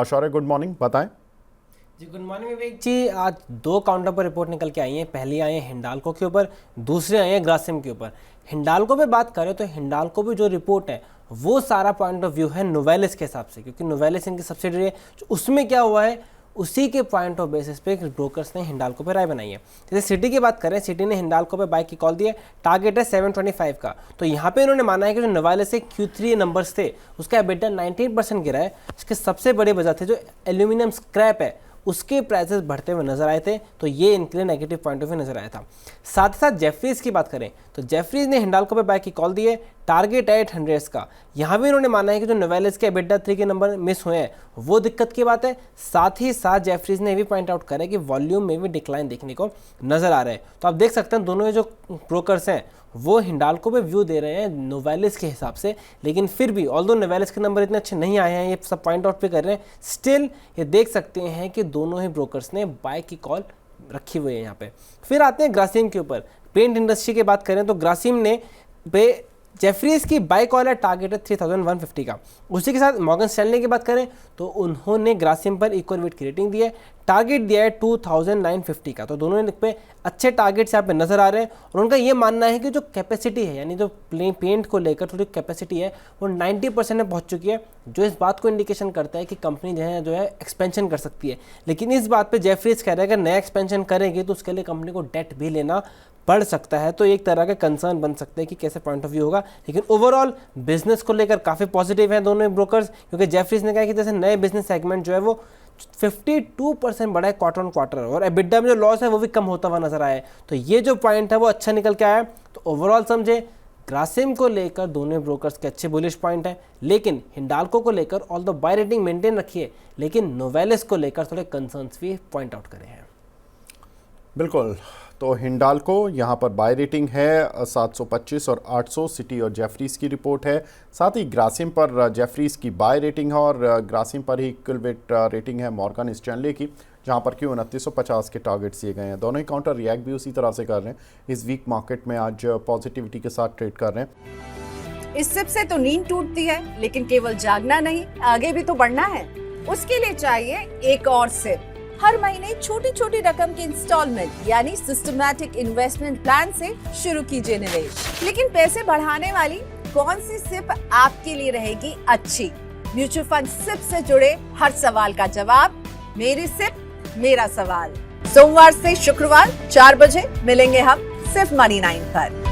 शौर्य, good morning, बताएं। जी good morning विवेक जी। आज दो काउंटर पर रिपोर्ट निकल के आई हैं। पहली आई है हिंडाल्को के ऊपर, दूसरी आई है ग्रासिम के ऊपर। हिंडाल्को पे बात करें तो हिंडाल्को पे जो रिपोर्ट है वो सारा पॉइंट ऑफ व्यू है नोवेलिस के हिसाब से, क्योंकि नोवेलिस इनकी सब्सिडरी है। उसमें क्या हुआ है उसी के पॉइंट ऑफ बेसिस पे ब्रोकर्स ने हिंडाल्को पे राय बनाई है। जैसे सिटी की बात करें, सिटी ने हिंडाल्को पे बाय की कॉल दी है, टारगेट है 725 का। तो यहाँ पे इन्होंने माना है कि जो नोवेलिस से Q3 नंबर्स थे उसका एबिटा 19% गिरा है। इसके सबसे बड़े वजह थे जो एल्यूमिनियम स्क्रैप है उसके प्राइसेस बढ़ते हुए नजर आए थे, तो ये इनके लिए नेगेटिव पॉइंट ऑफ व्यू नजर आया था। साथ ही साथ जेफरीज की बात करें तो जेफरीज ने हिंडाल्को पे बाय की कॉल दी है, टारगेट है 800 का। यहाँ भी इन्होंने माना है कि जो नोवेलिस के एबिटा 3 के नंबर मिस हुए हैं वो दिक्कत की बात है। साथ ही साथ जेफरीज ने भी पॉइंट आउट करा कि वॉल्यूम में भी डिक्लाइन देखने को नजर आ रहा है। तो आप देख सकते हैं दोनों जो ब्रोकर्स हैं वो हिंडाल्को पे व्यू दे रहे हैं नोवेलिस के हिसाब से, लेकिन फिर भी ऑल्दो नोवेलिस के नंबर इतने अच्छे नहीं आए हैं, ये सब पॉइंट आउट पे कर रहे हैं, स्टिल ये देख सकते हैं कि दोनों ही ब्रोकर्स ने बाय की कॉल रखी हुई है यहाँ पे। फिर आते हैं ग्रासिम के ऊपर। पेंट इंडस्ट्री की बात करें तो ग्रासिम ने पे जेफरीज की बाय कॉल है, टारगेट है 3150 का। उसी के साथ मॉर्गन स्टैनली की बात करें तो उन्होंने ग्रासिम पर इक्वल वेट की रेटिंग दी है, टारगेट दिया है 2950 का। तो दोनों पे अच्छे टारगेट्स यहाँ पे नजर आ रहे हैं और उनका ये मानना है कि जो कैपेसिटी है यानी जो पेंट को लेकर थोड़ी कैपेसिटी है वो 90% में पहुंच चुकी है, जो इस बात को इंडिकेशन करता है कि कंपनी जो है एक्सपेंशन कर सकती है। लेकिन इस बात पे जेफरीज कह रहे हैं अगर नया एक्सपेंशन करेगी तो उसके लिए कंपनी को डेट भी लेना पड़ सकता है, तो एक तरह का कंसर्न बन सकता है कि कैसे पॉइंट ऑफ व्यू होगा। लेकिन ओवरऑल बिजनेस को लेकर काफ़ी पॉजिटिव हैं दोनों ब्रोकर्स, क्योंकि जेफरीज ने कहा कि जैसे नए बिजनेस सेगमेंट जो है वो 52% बढ़ा है क्वार्टर ऑन क्वार्टर, और एबिटा में जो लॉस है वो भी कम होता हुआ नजर आया है। तो ये जो पॉइंट है वो अच्छा निकल के आया है। तो ओवरऑल समझे ग्रासिम को लेकर दोनों ब्रोकर्स के अच्छे बुलिश पॉइंट है, लेकिन हिंडाल्को को लेकर ऑल्दो बाय रेटिंग मेंटेन रखिए, लेकिन नोवेलिस को लेकर थोड़े कंसर्न्स भी पॉइंट आउट करे हैं। बिल्कुल, तो हिंडाल्को यहाँ पर बाय रेटिंग है 725 और 800, सिटी और जेफरीज की रिपोर्ट है। साथ ही ग्रासिम पर जेफरीज की बाय रेटिंग है और ग्रासिम पर ही इक्वल वेट रेटिंग है मॉर्गन स्टैनली की, जहाँ पर कि 2950 के टारगेट्स दिए गए हैं। दोनों ही काउंटर रिएक्ट भी उसी तरह से कर रहे हैं, इस वीक मार्केट में आज पॉजिटिविटी के साथ ट्रेड कर रहे हैं। इस सिप से तो नींद टूटती है, लेकिन केवल जागना नहीं, आगे भी तो बढ़ना है। उसके लिए चाहिए एक और सिप। हर महीने छोटी छोटी रकम की इंस्टॉलमेंट यानी सिस्टमैटिक इन्वेस्टमेंट प्लान से शुरू कीजिए निवेश। लेकिन पैसे बढ़ाने वाली कौन सी सिप आपके लिए रहेगी अच्छी? म्यूचुअल फंड सिप से जुड़े हर सवाल का जवाब मेरी सिप मेरा सवाल। सोमवार से शुक्रवार 4 बजे मिलेंगे हम सिर्फ मनी 9 पर।